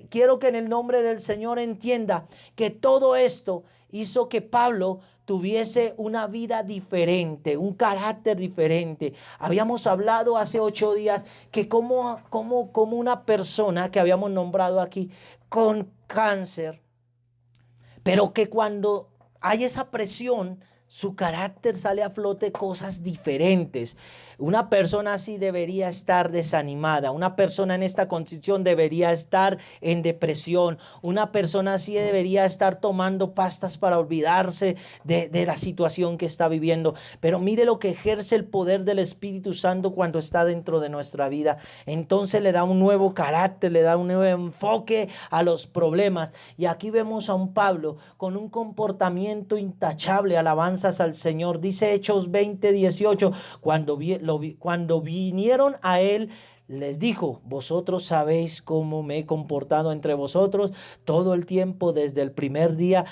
quiero que en el nombre del Señor entienda que todo esto hizo que Pablo tuviese una vida diferente, un carácter diferente. Habíamos hablado hace 8 días que como una persona que habíamos nombrado aquí con cáncer, pero que cuando hay esa presión, su carácter sale a flote, cosas diferentes. Una persona así debería estar desanimada. Una persona en esta condición debería estar en depresión. Una persona así debería estar tomando pastas para olvidarse de la situación que está viviendo. Pero mire lo que ejerce el poder del Espíritu Santo cuando está dentro de nuestra vida. Entonces le da un nuevo carácter, le da un nuevo enfoque a los problemas. Y aquí vemos a un Pablo con un comportamiento intachable. Alabanzas al Señor. Dice Hechos 20:18, cuando vinieron a él, les dijo, vosotros sabéis cómo me he comportado entre vosotros todo el tiempo desde el primer día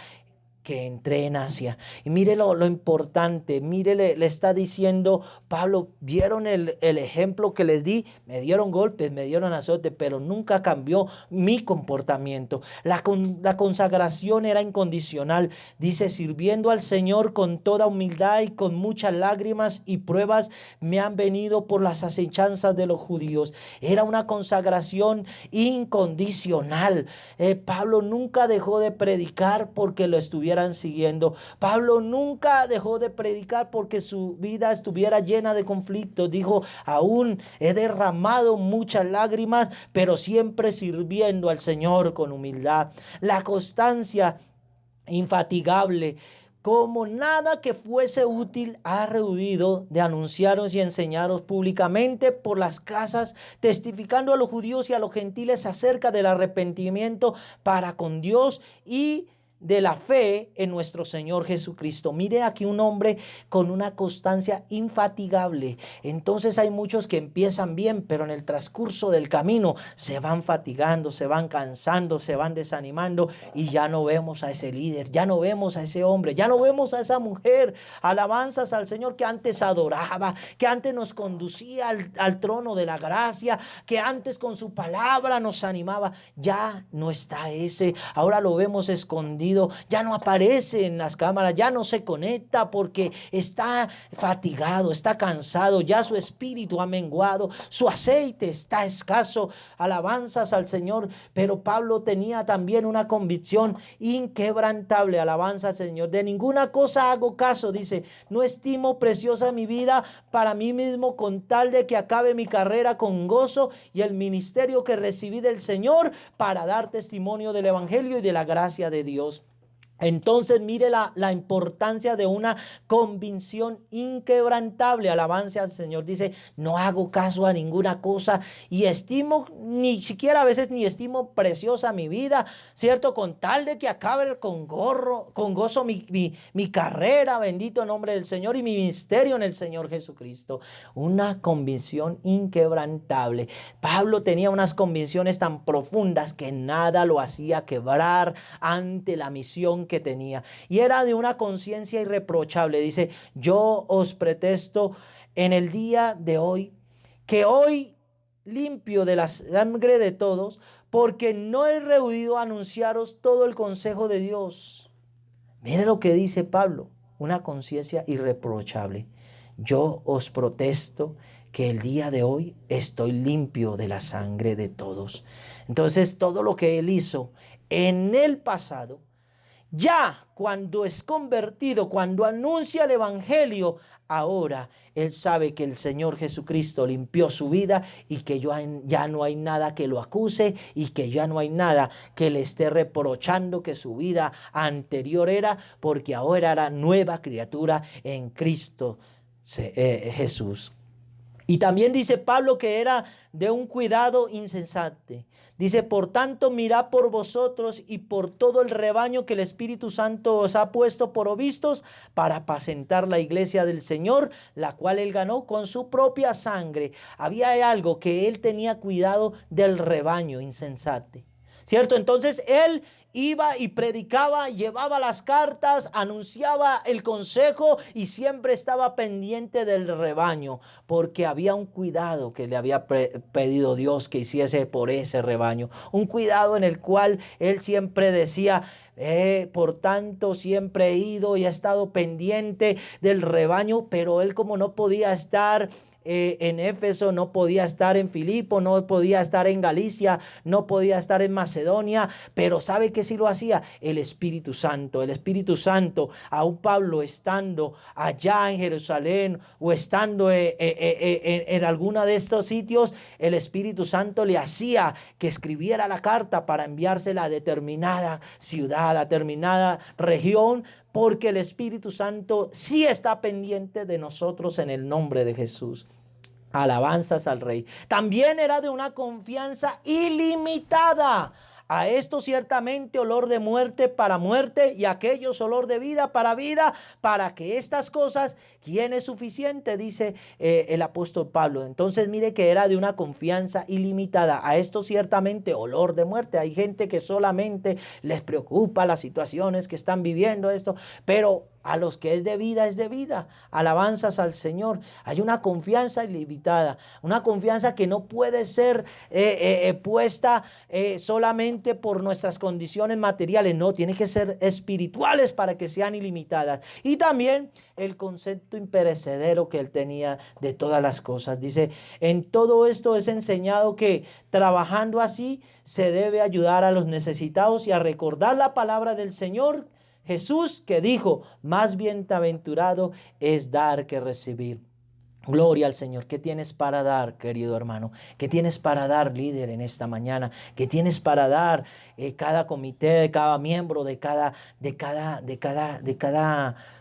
que entré en Asia. Y mire lo importante, mire, le está diciendo Pablo, vieron el ejemplo que les di, me dieron golpes, me dieron azote, pero nunca cambió mi comportamiento. La consagración era incondicional, dice, sirviendo al Señor con toda humildad y con muchas lágrimas y pruebas me han venido por las acechanzas de los judíos. Era una consagración incondicional. Pablo nunca dejó de predicar porque lo estuviera estuvieran siguiendo. Pablo nunca dejó de predicar porque su vida estuviera llena de conflictos. Dijo, aún he derramado muchas lágrimas, pero siempre sirviendo al Señor con humildad. La constancia infatigable, como nada que fuese útil, ha rehuido de anunciaros y enseñaros públicamente por las casas, testificando a los judíos y a los gentiles acerca del arrepentimiento para con Dios y de la fe en nuestro Señor Jesucristo. Mire aquí un hombre con una constancia infatigable. Entonces hay muchos que empiezan bien, pero en el transcurso del camino se van fatigando, se van cansando, se van desanimando y ya no vemos a ese líder, ya no vemos a ese hombre, ya no vemos a esa mujer. Alabanzas al Señor que antes adoraba, que antes nos conducía al trono de la gracia, que antes con su palabra nos animaba. Ya no está ese, ahora lo vemos escondido. Ya no aparece en las cámaras, ya no se conecta porque está fatigado, está cansado, ya su espíritu ha menguado, su aceite está escaso. Alabanzas al Señor. Pero Pablo tenía también una convicción inquebrantable. Alabanza al Señor. De ninguna cosa hago caso, dice, no estimo preciosa mi vida para mí mismo, con tal de que acabe mi carrera con gozo y el ministerio que recibí del Señor para dar testimonio del Evangelio y de la gracia de Dios. Entonces mire la importancia de una convicción inquebrantable. Alabanza al Señor. Dice, no hago caso a ninguna cosa y estimo, ni siquiera a veces ni estimo preciosa mi vida, ¿cierto? Con tal de que acabe con gozo mi carrera, bendito nombre del Señor, y mi ministerio en el Señor Jesucristo. Una convicción inquebrantable. Pablo tenía unas convicciones tan profundas que nada lo hacía quebrar ante la misión que tenía, y era de una conciencia irreprochable. Dice, yo os protesto en el día de hoy, que hoy limpio de la sangre de todos, porque no he rehuido a anunciaros todo el consejo de Dios. Mire lo que dice Pablo, una conciencia irreprochable. Yo os protesto que el día de hoy estoy limpio de la sangre de todos. Entonces, todo lo que él hizo en el pasado, ya cuando es convertido, cuando anuncia el Evangelio, ahora él sabe que el Señor Jesucristo limpió su vida y que ya no hay nada que lo acuse y que ya no hay nada que le esté reprochando que su vida anterior era, porque ahora era nueva criatura en Cristo Jesús. Y también dice Pablo que era de un cuidado insensate. Dice, por tanto, mirad por vosotros y por todo el rebaño que el Espíritu Santo os ha puesto por obispos para apacentar la iglesia del Señor, la cual él ganó con su propia sangre. Había algo que él tenía cuidado del rebaño insensate, ¿cierto? Entonces él iba y predicaba, llevaba las cartas, anunciaba el consejo y siempre estaba pendiente del rebaño, porque había un cuidado que le había pedido Dios que hiciese por ese rebaño. Un cuidado en el cual él siempre decía, por tanto, siempre he ido y he estado pendiente del rebaño, pero él, como no podía estar en Éfeso, no podía estar en Filipo, no podía estar en Galicia, no podía estar en Macedonia, pero ¿sabe qué sí lo hacía? El Espíritu Santo. El Espíritu Santo, aún Pablo estando allá en Jerusalén o estando en alguna de estos sitios, el Espíritu Santo le hacía que escribiera la carta para enviársela a determinada ciudad, a determinada región, porque el Espíritu Santo sí está pendiente de nosotros en el nombre de Jesús. Alabanzas al Rey. También era de una confianza ilimitada. A esto ciertamente olor de muerte para muerte, y a aquellos olor de vida, para que estas cosas, ¿quién es suficiente? Dice el apóstol Pablo. Entonces mire que era de una confianza ilimitada. A esto ciertamente olor de muerte. Hay gente que solamente les preocupa las situaciones que están viviendo esto, pero a los que es de vida, es de vida. Alabanzas al Señor. Hay una confianza ilimitada, una confianza que no puede ser puesta solamente por nuestras condiciones materiales. No, tiene que ser espirituales para que sean ilimitadas. Y también el concepto imperecedero que él tenía de todas las cosas. Dice, en todo esto es enseñado que trabajando así se debe ayudar a los necesitados y a recordar la palabra del Señor Jesús que dijo, más bienaventurado es dar que recibir. Gloria al Señor. ¿Qué tienes para dar, querido hermano? ¿Qué tienes para dar, líder, en esta mañana? ¿Qué tienes para dar cada comité, de cada miembro, de cada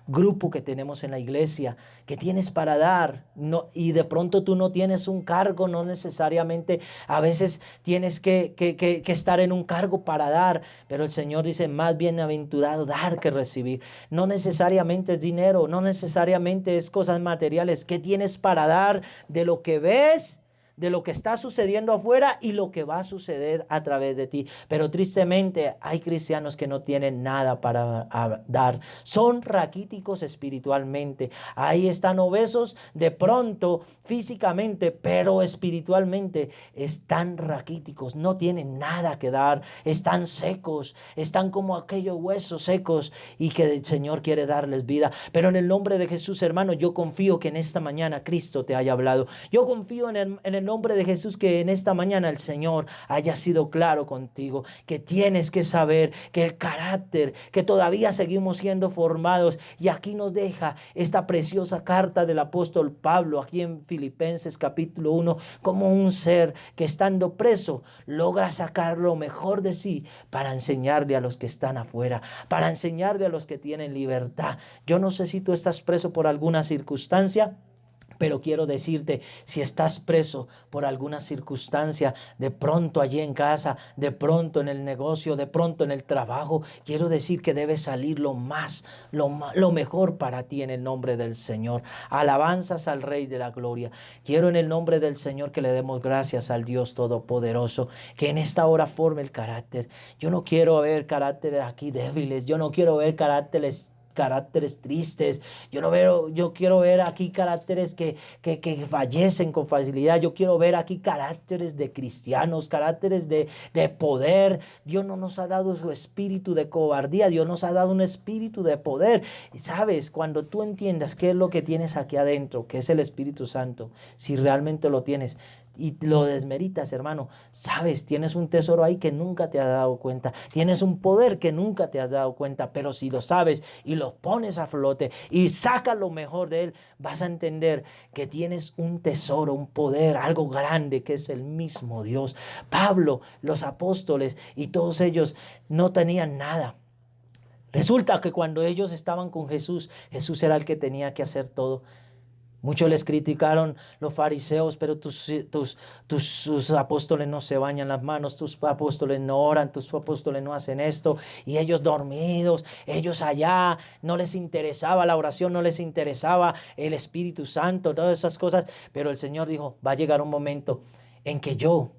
grupo que tenemos en la iglesia? ¿Qué tienes para dar? No, y de pronto tú no tienes un cargo, no necesariamente a veces tienes que estar en un cargo para dar, pero el Señor dice, más bienaventurado dar que recibir. No necesariamente es dinero, no necesariamente es cosas materiales. ¿Qué tienes para dar de lo que ves, de lo que está sucediendo afuera y lo que va a suceder a través de ti? Pero tristemente hay cristianos que no tienen nada para dar. Son raquíticos espiritualmente. Ahí están obesos de pronto físicamente, pero espiritualmente están raquíticos. No tienen nada que dar. Están secos. Están como aquellos huesos secos y que el Señor quiere darles vida. Pero en el nombre de Jesús, hermano, yo confío que en esta mañana Cristo te haya hablado. Yo confío en el nombre de Jesús que en esta mañana el Señor haya sido claro contigo, que tienes que saber que el carácter, que todavía seguimos siendo formados, y aquí nos deja esta preciosa carta del apóstol Pablo aquí en Filipenses capítulo 1, como un ser que estando preso logra sacar lo mejor de sí para enseñarle a los que están afuera, para enseñarle a los que tienen libertad. Yo no sé si tú estás preso por alguna circunstancia, pero quiero decirte, si estás preso por alguna circunstancia, de pronto allí en casa, de pronto en el negocio, de pronto en el trabajo, quiero decir que debe salir lo mejor para ti en el nombre del Señor. Alabanzas al Rey de la Gloria. Quiero en el nombre del Señor que le demos gracias al Dios Todopoderoso, que en esta hora forme el carácter. Yo no quiero ver caracteres aquí débiles, yo no quiero ver caracteres tristes. Yo quiero ver aquí caracteres que fallecen con facilidad. Yo quiero ver aquí caracteres de cristianos, caracteres de poder. Dios no nos ha dado su espíritu de cobardía, Dios nos ha dado un espíritu de poder. Y sabes, cuando tú entiendas qué es lo que tienes aquí adentro, que es el Espíritu Santo, si realmente lo tienes y lo desmeritas, hermano, sabes, tienes un tesoro ahí que nunca te has dado cuenta, tienes un poder que nunca te has dado cuenta, pero si lo sabes y lo pones a flote y sacas lo mejor de él, vas a entender que tienes un tesoro, un poder, algo grande que es el mismo Dios. Pablo, los apóstoles y todos ellos no tenían nada. Resulta que cuando ellos estaban con Jesús, Jesús era el que tenía que hacer todo. Muchos les criticaron los fariseos, pero tus apóstoles no se bañan las manos, tus apóstoles no oran, tus apóstoles no hacen esto. Y ellos dormidos, ellos allá, no les interesaba la oración, no les interesaba el Espíritu Santo, todas esas cosas. Pero el Señor dijo, va a llegar un momento en que yo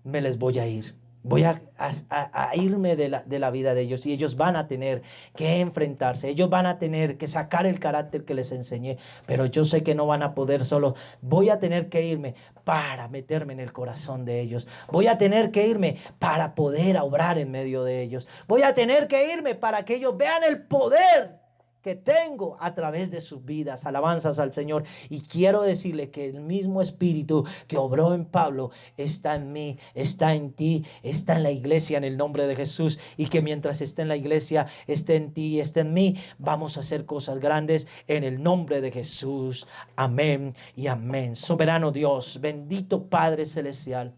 me les voy a ir. Voy a irme de la vida de ellos y ellos van a tener que enfrentarse, ellos van a tener que sacar el carácter que les enseñé, pero yo sé que no van a poder solos. Voy a tener que irme para meterme en el corazón de ellos. Voy a tener que irme para poder obrar en medio de ellos. Voy a tener que irme para que ellos vean el poder que tengo a través de sus vidas. Alabanzas al Señor. Y quiero decirle que el mismo espíritu que obró en Pablo está en mí, está en ti, está en la iglesia en el nombre de Jesús, y que mientras esté en la iglesia, esté en ti, esté en mí, vamos a hacer cosas grandes en el nombre de Jesús. Amén y amén. Soberano Dios, bendito Padre Celestial,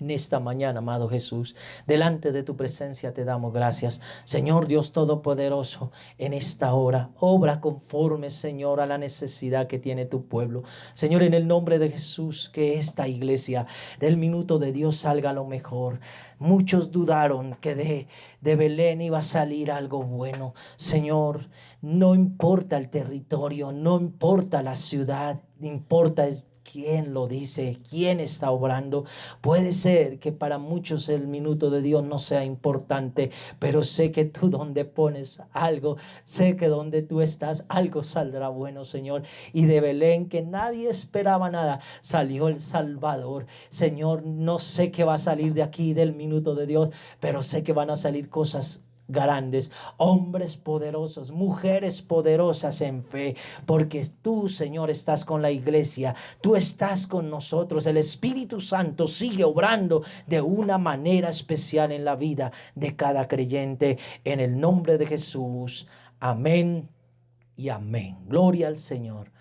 en esta mañana, amado Jesús, delante de tu presencia te damos gracias. Señor Dios Todopoderoso, en esta hora, obra conforme, Señor, a la necesidad que tiene tu pueblo. Señor, en el nombre de Jesús, que esta iglesia del minuto de Dios salga lo mejor. Muchos dudaron que de Belén iba a salir algo bueno. Señor, no importa el territorio, no importa la ciudad, importa quién lo dice, quién está obrando. Puede ser que para muchos el minuto de Dios no sea importante, pero sé que tú donde pones algo, sé que donde tú estás, algo saldrá bueno, Señor. Y de Belén, que nadie esperaba nada, salió el Salvador. Señor, no sé qué va a salir de aquí del minuto de Dios, pero sé que van a salir cosas grandes, hombres poderosos, mujeres poderosas en fe, porque tú, Señor, estás con la iglesia, tú estás con nosotros. El Espíritu Santo sigue obrando de una manera especial en la vida de cada creyente, en el nombre de Jesús. Amén y amén. Gloria al Señor.